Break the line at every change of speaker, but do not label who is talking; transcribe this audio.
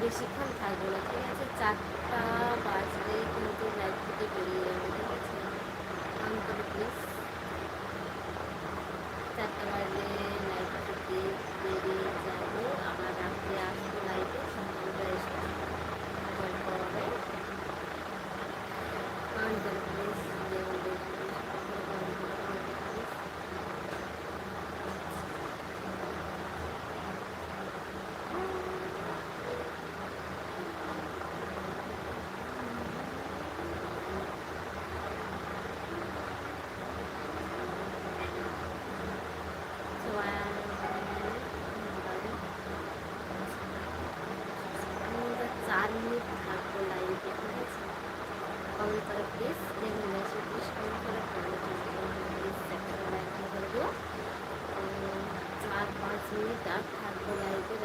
বেশিক্ষণ থাকবো না, ঠিক আছে? 4টা বাজলেই কিন্তু লাইভ থেকে বেরিয়ে যাবো, ঠিক আছে? অন করো প্লিজ। 4টা বাজলে লাইভ থেকে বেরিয়ে যাবো, আবার রাত্রে আসবো লাইভে, সকালটা এসে গল্প হবে। অন করো প্লিজ, যেমন দেখবো প্লিজ। So আমরা 4 মিনিট থাকবো লাইভে, ঠিক আছে? কমেন্ট করো প্লিজ, যে মনে আছে প্লিজ কমেন্ট করে প্লিজ একটা লাইক করে দিও। 4-5 মিনিট আর থাকবো লাইভে,